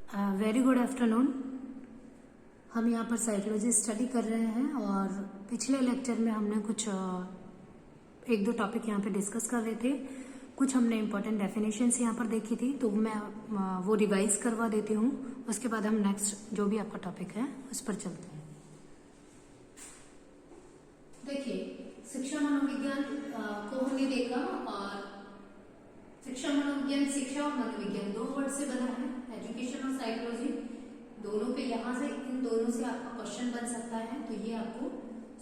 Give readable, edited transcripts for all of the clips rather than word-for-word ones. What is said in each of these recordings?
Very good afternoon. हम यहाँ पर साइकोलॉजी स्टडी कर रहे हैं और पिछले लेक्चर में हमने कुछ एक दो टॉपिक यहाँ पे डिस्कस कर रहे थे। कुछ हमने इम्पोर्टेंट डेफिनेशंस यहाँ पर देखी थी, तो मैं वो रिवाइज करवा देती हूँ। उसके बाद हम नेक्स्ट जो भी आपका टॉपिक है उस पर चलते हैं। देखिए, शिक्षा मनोविज्ञान को हमने देखा और शिक्षा मनोविज्ञान, शिक्षा और मनोविज्ञान दो वर्ड से बना है, एजुकेशन और साइकोलॉजी दोनों पे। यहाँ से इन दोनों से आपका क्वेश्चन बन सकता है, तो ये आपको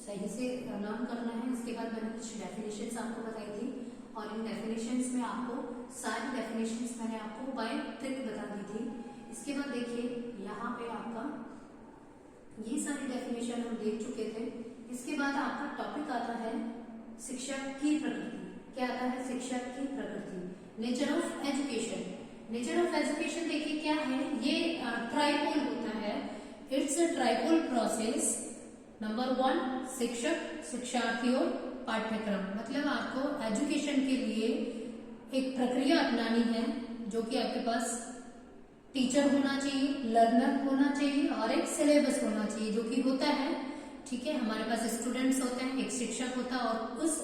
सही से लर्न करना है। इसके बाद मैंने कुछ डेफिनेशंस आपको बताई थी और इन डेफिनेशंस में आपको सारी डेफिनेशंस मैंने आपको बाय ट्रिक बता दी थी। इसके बाद देखिए, यहाँ पे आपका ये सारी डेफिनेशन हम देख चुके थे। इसके बाद आपका टॉपिक आता है शिक्षा की प्रकृति। क्या आता है? शिक्षा की प्रकृति, nature of education. Nature of education देखिए क्या है, ये ट्राइपोल होता है। It's a tripolar process. Number 1 शिक्षक, शिक्षार्थी और पाठ्यक्रम। मतलब आपको एजुकेशन के लिए एक प्रक्रिया अपनानी है, जो कि आपके पास टीचर होना चाहिए, लर्नर होना चाहिए और एक सिलेबस होना चाहिए, जो कि होता है। ठीक है, हमारे पास स्टूडेंट्स होते हैं, एक शिक्षक होता है और उस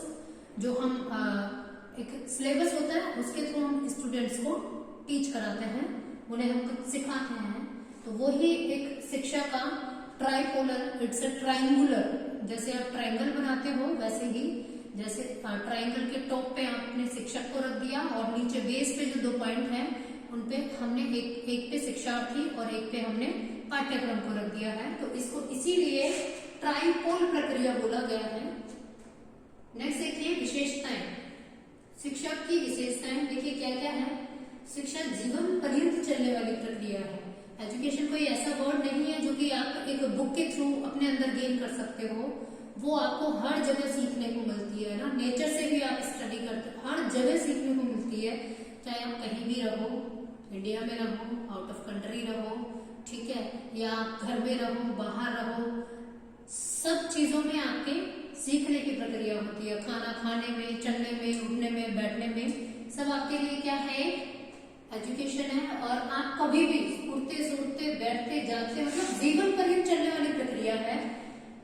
जो हम एक सिलेबस होता है उसके थ्रू हम स्टूडेंट्स को टीच कराते हैं, उन्हें हम कुछ सिखाते हैं। तो वो ही एक शिक्षा का ट्राइपोलर, इट्स अ ट्राइंगुलर। जैसे आप ट्राइंगल बनाते हो वैसे ही, जैसे ट्राइंगल के टॉप पे आपने शिक्षक को रख दिया और नीचे बेस पे जो दो पॉइंट है उनपे हमने एक पे शिक्षार्थी और एक पे हमने पाठ्यक्रम को रख दिया है। तो इसको इसीलिए ट्राइपोल प्रक्रिया बोला गया है। नेक्स्ट देखिए, विशेषताएं। शिक्षा की विशेषताएं देखिए क्या क्या है। शिक्षा जीवन पर्यंत चलने वाली प्रक्रिया है। एजुकेशन कोई ऐसा वर्ड नहीं है जो कि आप एक बुक के थ्रू अपने अंदर गेन कर सकते हो। वो आपको हर जगह सीखने को मिलती है ना। नेचर से भी आप स्टडी करते हो, हर जगह सीखने को मिलती है। चाहे आप कहीं भी रहो, इंडिया में रहो, आउट ऑफ कंट्री रहो, ठीक है, या आप घर में रहो, बाहर रहो, सब चीजों में आपके सीखने की प्रक्रिया होती है। खाना खाने में, चलने में, उठने में, बैठने में, सब आपके लिए क्या है? एजुकेशन है। और आप कभी भी उठते सूटते बैठते जाते, मतलब जीवन पर्यंत चलने वाली प्रक्रिया है।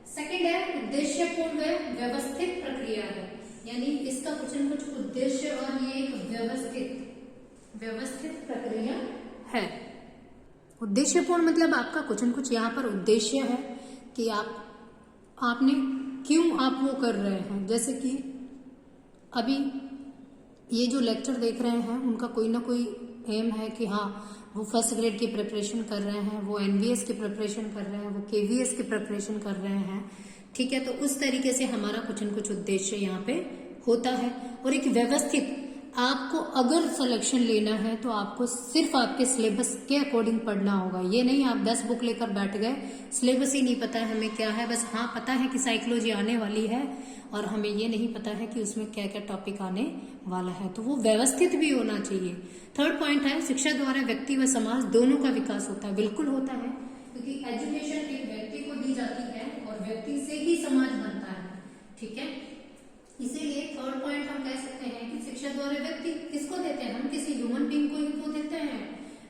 सेकंड है उद्देश्यपूर्ण व व्यवस्थित प्रक्रिया है, यानी इसका कुछ न कुछ उद्देश्य और ये एक व्यवस्थित प्रक्रिया है। उद्देश्यपूर्ण मतलब आपका कुछ न कुछ यहाँ पर उद्देश्य है कि आपने क्यों आप वो कर रहे हैं। जैसे कि अभी ये जो लेक्चर देख रहे हैं उनका कोई ना कोई एम है कि हाँ, वो फर्स्ट ग्रेड की प्रिपरेशन कर रहे हैं, वो एनवीएस की प्रिपरेशन कर रहे हैं, वो केवीएस की प्रिपरेशन कर रहे हैं। ठीक है, तो उस तरीके से हमारा कुछ न कुछ उद्देश्य यहाँ पे होता है। और एक व्यवस्थित, आपको अगर सिलेक्शन लेना है तो आपको सिर्फ आपके सिलेबस के अकॉर्डिंग पढ़ना होगा। ये नहीं आप 10 बुक लेकर बैठ गए, सिलेबस ही नहीं पता है हमें क्या है, बस हाँ पता है कि साइकोलॉजी आने वाली है और हमें ये नहीं पता है कि उसमें क्या क्या टॉपिक आने वाला है। तो वो व्यवस्थित भी होना चाहिए। थर्ड पॉइंट है शिक्षा द्वारा व्यक्ति व समाज दोनों का विकास होता है। बिल्कुल होता है, क्योंकि एजुकेशन एक व्यक्ति को दी जाती है और व्यक्ति से ही समाज बनता है। ठीक है, इसीलिए थर्ड पॉइंट हम कह सकते हैं कि शिक्षा द्वारा व्यक्ति किसको देते हैं? हम किसी ह्यूमन बीइंग को ही तो देते हैं।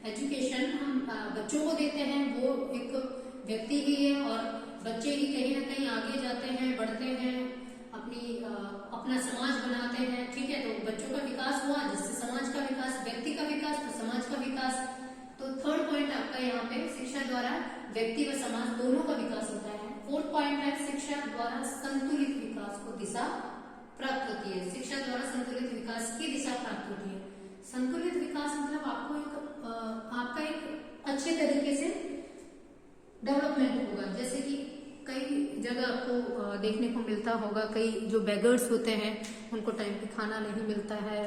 एजुकेशन हम बच्चों को देते हैं, वो एक व्यक्ति ही है और बच्चे ही कहीं ना कहीं आगे जाते हैं, बढ़ते हैं, अपना समाज बनाते हैं। ठीक है, तो बच्चों का विकास हुआ जिससे समाज का विकास, व्यक्ति का विकास तो समाज का विकास। तो थर्ड पॉइंट आपका यहाँ पे शिक्षा द्वारा व्यक्ति व समाज दोनों का विकास होता है। फोर्थ पॉइंट है शिक्षा द्वारा संतुलित विकास को दिशा प्राप्त होती है। शिक्षा द्वारा संतुलित विकास की दिशा प्राप्त होती है। संतुलित विकास मतलब आपको आपका एक अच्छे तरीके से डेवलपमेंट होगा। जैसे कि कई जगह आपको देखने को मिलता होगा, कई जो बेगर्स होते हैं उनको टाइम पे खाना नहीं मिलता है,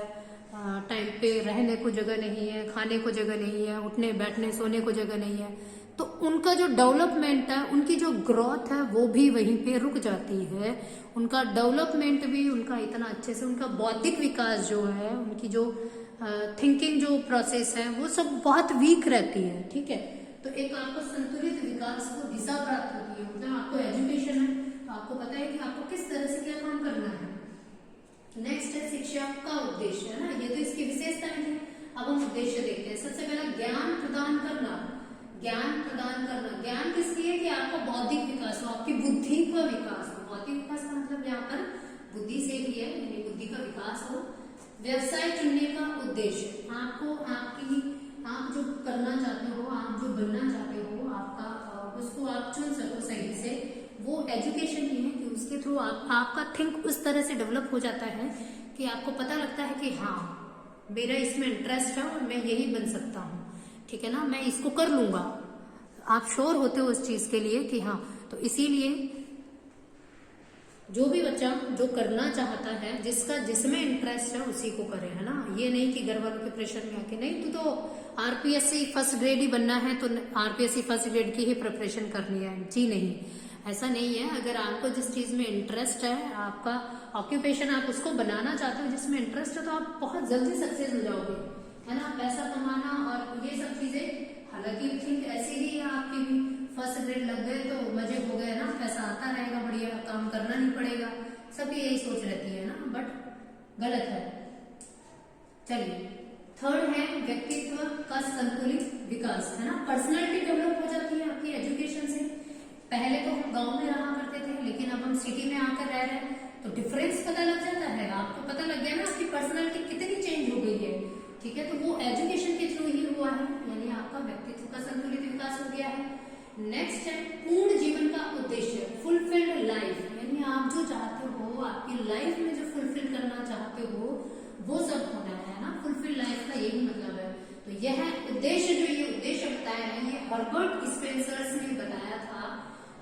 टाइम पे रहने को जगह नहीं है, खाने को जगह नहीं है, उठने बैठने सोने को जगह नहीं है। तो उनका जो डेवलपमेंट है, उनकी जो ग्रोथ है वो भी वहीं पे रुक जाती है। उनका डेवलपमेंट भी उनका इतना अच्छे से, उनका बौद्धिक विकास जो है, उनकी जो थिंकिंग जो प्रोसेस है वो सब बहुत वीक रहती है। ठीक है, तो एक आपको संतुलित विकास को दिशा प्राप्त होती है। मतलब आपको एजुकेशन है तो आपको पता है कि आपको किस तरह से क्या काम करना है। नेक्स्ट है शिक्षा का उद्देश्य, है ना, ये तो इसकी विशेषताएं थी। अब हम उद्देश्य देखते हैं। सबसे पहला ज्ञान प्रदान करना। आपका बौद्धिक विकास हो, आपकी बुद्धि का विकास हो। बौद्धिक विकास का मतलब यहाँ पर बुद्धि से ही है, यानी बुद्धि का विकास हो। व्यवसाय चुनने का उद्देश्य, आपको आप जो करना चाहते हो, आप जो बनना चाहते हो, आपका उसको आप चुन सको सही से, वो एजुकेशन ही है कि उसके थ्रू आपका थिंक उस तरह से डेवलप हो जाता है कि आपको पता लगता है कि हाँ मेरा इसमें इंटरेस्ट है और मैं यही बन सकता हूँ, ठीक है ना, मैं इसको कर लूंगा। आप श्योर होते हो उस चीज के लिए कि हाँ, तो इसीलिए जो भी बच्चा जो करना चाहता है, जिसमें इंटरेस्ट है उसी को करे, है ना। ये नहीं कि घर वालों के प्रेशर में आके नहीं तो आरपीएससी फर्स्ट ग्रेड ही बनना है तो आरपीएससी फर्स्ट ग्रेड की ही प्रिपरेशन करनी है, जी नहीं, ऐसा नहीं है। अगर आपको जिस चीज में इंटरेस्ट है, आपका ऑक्यूपेशन आप उसको बनाना चाहते हो जिसमें इंटरेस्ट है, तो आप बहुत जल्दी सक्सेस हो जाओगे, है ना। पैसा कमाना और ये सब चीजें, हालांकि थिंक ऐसी ही है आपकी भी, फर्स्ट ग्रेड लग गए तो मजे हो गए ना, पैसा आता रहेगा, बढ़िया काम करना नहीं पड़ेगा, सबकी यही सोच रहती है ना, बट गलत है। चलिए, थर्ड है व्यक्तित्व का संतुलित विकास, है ना। पर्सनालिटी डेवलप हो जाती है आपकी एजुकेशन से। पहले तो हम गांव में रहा करते थे, लेकिन अब हम सिटी में आकर रह रहे हैं, तो डिफरेंस पता लग जाता है, आपको पता लग गया ना आपकी पर्सनालिटी कितनी चेंज हो गई है, ठीक है। तो वो एजुकेशन के थ्रू ही हुआ है, यानी आपका व्यक्तित्व का संतुलित विकास हो गया है। नेक्स्ट है पूर्ण जीवन का उद्देश्य, फुलफिल्ड लाइफ, यानी आप जो चाहते हो, आपकी लाइफ में जो फुलफिल करना चाहते हो वो सब होना है ना। फुलफिल लाइफ का यही मतलब है। तो यह उद्देश्य, जो ये उद्देश्य बताया है, ये हर्बर्ट स्पेंसर्स ने बताया था,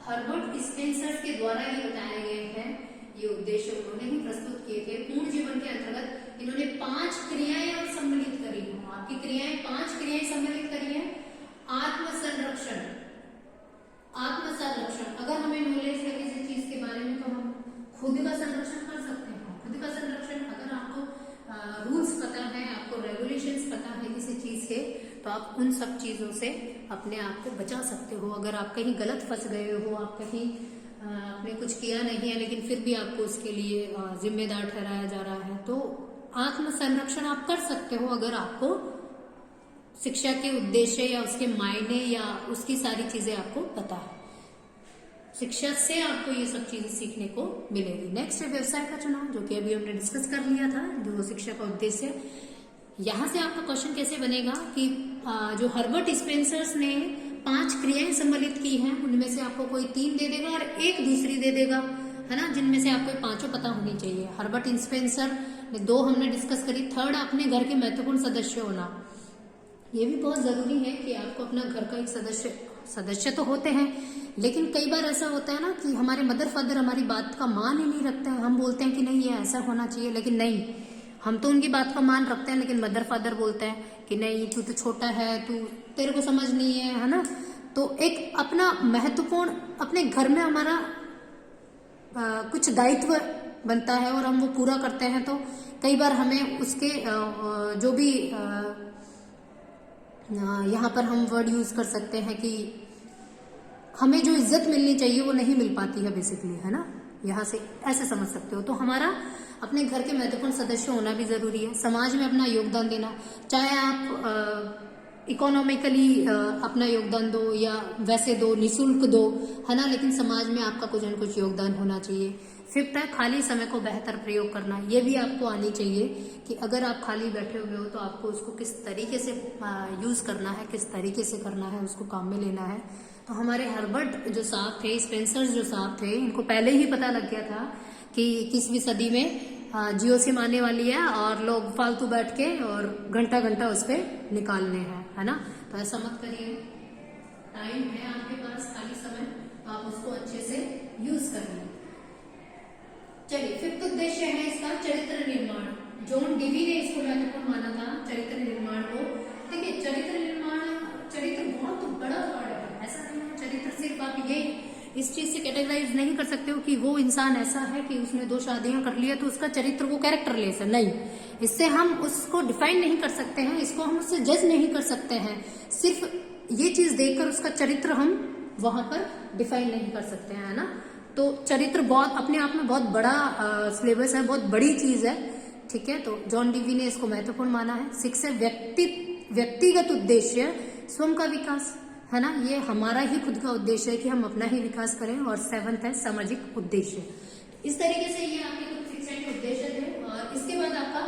हर्बर्ट स्पेंसर्स के द्वारा ये बताए गए हैं, ये उद्देश्य उन्होंने ही प्रस्तुत किए थे। पूर्ण जीवन के अंतर्गत इन्होंने 5 क्रियाएं सम्मिलित करी हैं, आपकी क्रियाएं 5 क्रियाएं सम्मिलित करी है। आत्म संरक्षण, आत्म संरक्षण, अगर हमें नॉलेज है किसी चीज के बारे में तो हम खुद का संरक्षण कर सकते हैं। खुद का संरक्षण, अगर आपको रूल्स पता है, आपको रेगुलेशंस पता है किसी चीज के, तो आप उन सब चीजों से अपने आप को बचा सकते हो। अगर आप कहीं गलत फंस गए हो, आप कहीं आपने कुछ किया नहीं है लेकिन फिर भी आपको उसके लिए जिम्मेदार ठहराया जा रहा है, तो आत्म संरक्षण आप कर सकते हो अगर आपको शिक्षा के उद्देश्य या उसके मायने या उसकी सारी चीजें आपको पता है। शिक्षा से आपको ये सब चीजें सीखने को मिलेगी। नेक्स्ट है व्यवसाय का चुनाव, जो कि अभी हमने डिस्कस कर लिया था, जो शिक्षा का उद्देश्य। यहां से आपका क्वेश्चन कैसे बनेगा कि जो हर्बर्ट स्पेंसर्स ने 5 क्रियाएं सम्मिलित की हैं, उनमें से आपको कोई 3 दे देगा और एक दूसरी दे देगा, है ना, जिनमें से आपको 5 पता होनी चाहिए। हर्बर्ट स्पेंसर ने 2 हमने डिस्कस करी। थर्ड, अपने घर के महत्वपूर्ण सदस्य होना, ये भी बहुत जरूरी है कि आपको अपना घर का एक सदस्य तो होते हैं, लेकिन कई बार ऐसा होता है ना कि हमारे मदर फादर हमारी बात का मान ही नहीं रखते हैं। हम बोलते हैं कि नहीं ये ऐसा होना चाहिए, लेकिन नहीं, हम तो उनकी बात का मान रखते हैं, लेकिन मदर फादर बोलते हैं कि नहीं तू तो छोटा है, तेरे को समझ नहीं है ना। तो एक अपना महत्वपूर्ण, अपने घर में हमारा कुछ दायित्व बनता है और हम वो पूरा करते हैं, तो कई बार हमें उसके जो भी यहाँ पर हम वर्ड यूज कर सकते हैं कि हमें जो इज्जत मिलनी चाहिए वो नहीं मिल पाती है बेसिकली, है ना। यहाँ से ऐसे समझ सकते हो। तो हमारा अपने घर के महत्वपूर्ण सदस्य होना भी जरूरी है। समाज में अपना योगदान देना, चाहे आप इकोनॉमिकली अपना योगदान दो या वैसे दो, निःशुल्क दो, है ना, लेकिन समाज में आपका कुछ न कुछ योगदान होना चाहिए। 5th है खाली समय को बेहतर प्रयोग करना, ये भी आपको आनी चाहिए कि अगर आप खाली बैठे हुए हो तो आपको उसको किस तरीके से यूज करना है, किस तरीके से करना है, उसको काम में लेना है। तो हमारे हर्बर्ट जो साहब थे, स्पेंसर्स जो साहब थे, इनको पहले ही पता लग गया था कि 21वीं सदी में जियो सिम आने वाली है और लोग फालतू बैठ के और घंटा घंटा उस पर निकालने हैं, है ना। तो ऐसा मत करिए, टाइम है आपके पास, खाली समय, आप उसको अच्छे से यूज करिए। चलिए, 5th उद्देश्य है इसका चरित्र निर्माण। जॉन डीवी ने इसको महत्वपूर्ण माना था, चरित्र निर्माण को। देखिए, चरित्र निर्माण, चरित्र बहुत बड़ा वर्ड है, ऐसा नहीं है चरित्र सिर्फ आप ये इस चीज से कैटेगराइज नहीं कर सकते हो कि वो इंसान ऐसा है कि उसने 2 शादियां कर लिया तो उसका चरित्र वो कैरेक्टरलेस है, नहीं। इससे हम उसको डिफाइन नहीं कर सकते हैं, इसको हम उससे जज नहीं कर सकते हैं। सिर्फ ये चीज देखकर उसका चरित्र हम वहां पर डिफाइन नहीं कर सकते हैं, है ना। तो चरित्र बहुत अपने आप में बहुत बड़ा सिलेबस है, बहुत बड़ी चीज है, ठीक है। तो जॉन डीवी ने इसको महत्वपूर्ण माना है। 6 है व्यक्तिगत उद्देश्य, स्वयं का विकास, है ना, ये हमारा ही खुद का उद्देश्य है कि हम अपना ही विकास करें। और 7th है सामाजिक उद्देश्य। इस तरीके से ये आपके कुछ शिक्षा के उद्देश्य थे। और इसके बाद आपका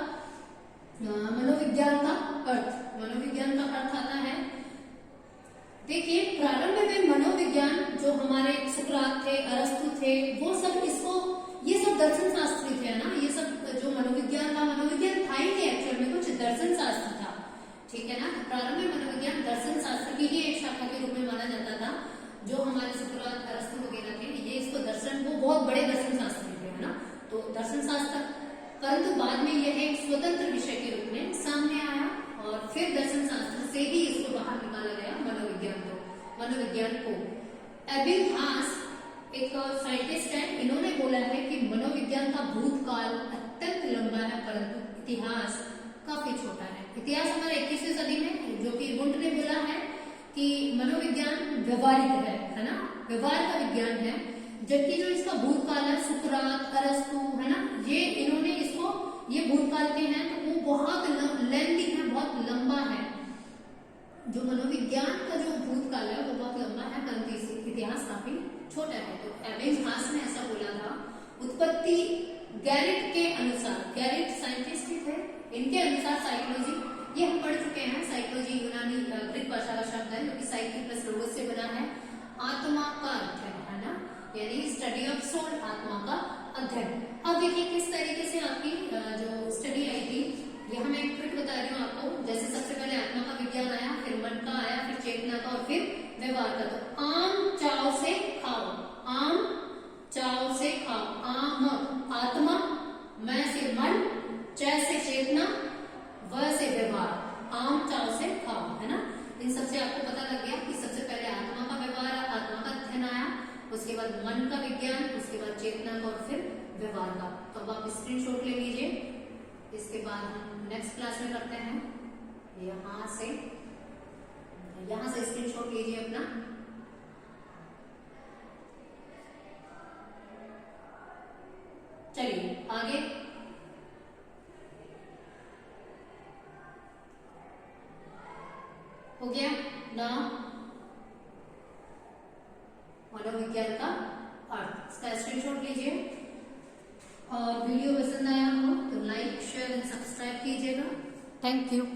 मनोविज्ञान का अर्थ। मनोविज्ञान का अर्थ आता है, देखिए प्रारंभ में मनोविज्ञान जो हमारे सुकरात थे, अरस्तु थे, वो सब ये सब दर्शन शास्त्री थे ना। ये सब जो मनोविज्ञान था, मनोविज्ञान था ही नहीं एक्चुअल में, कुछ दर्शन शास्त्र था, ठीक है ना। प्रारंभ में मनोविज्ञान दर्शन शास्त्र की ही एक शाखा के रूप में माना जाता था। जो हमारे सुकरात, अरस्तु वगैरह थे, ये इसको दर्शन, वो बहुत बड़े दर्शन शास्त्री थे, है ना, तो दर्शन शास्त्र। परंतु बाद में यह एक स्वतंत्र विषय के रूप में सामने आया और फिर दर्शन शास्त्र से ही इसको बाहर निकाला गया मनोविज्ञान को। एबिंगहास एक साइंटिस्ट है, इन्होंने बोला है कि मनोविज्ञान का भूतकाल अत्यंत लंबा है परंतु इतिहास काफी छोटा है। इतिहास हमारे 21वीं सदी में, जो कि वुंट ने बोला है कि मनोविज्ञान व्यवहारिक है ना, व्यवहार का विज्ञान है। जबकि जो इसका भूतकाल है, सुकरात, अरस्तु, है ना, ये इन्होंने इसको, ये भूतकाल के हैं तो वो बहुत लेंथी है, बहुत लंबा है। जो मनोविज्ञान का जो भूतकाल है वो बहुत लंबा है परंतु इतिहास काफी छोटा है। तो एबिंगहास ने ऐसा बोला था। उत्पत्ति गैरिट के अनुसार, गैरिट साइंटिस्ट थे, इनके अनुसार साइकोलॉजी, ये हम पढ़ चुके हैं, साइकोलॉजी यूनानी ग्रीक भाषा का शब्द है जो कि साइकी प्लस लोगोस से बना है। आत्मा का अध्ययन, है ना, यानी स्टडी ऑफ सोल, आत्मा का अध्ययन। अब देखिए किस तरीके से आपकी जो स्टडी आई थी, यहाँ मैं एक ट्रिक बता रही हूँ आपको। जैसे सबसे पहले आत्मा का विज्ञान आया, फिर मन का आया, फिर चेतना का और फिर व्यवहार का। तो आम चाव से खाओ, आम चाव से खाओ, आम आत्मा, मैं से मन, च से चेतना, व से व्यवहार, आम चाव से खाओ, है ना। इन सबसे आपको पता लग गया कि सबसे पहले आत्मा का व्यवहार, आत्मा का अध्ययन आया, उसके बाद मन का विज्ञान, उसके बाद चेतना का और फिर व्यवहार का। तो अब आप स्क्रीनशॉट ले लीजिए, इसके बाद हम नेक्स्ट क्लास में करते हैं। यहाँ से स्क्रीनशॉट लीजिए अपना। चलिए आगे, हो गया ना मनोविज्ञान का अर्थ। इसका स्क्रीनशॉट लीजिए और वीडियो पसंद आया हो तो लाइक, शेयर एंड सब्सक्राइब कीजिएगा। Thank you.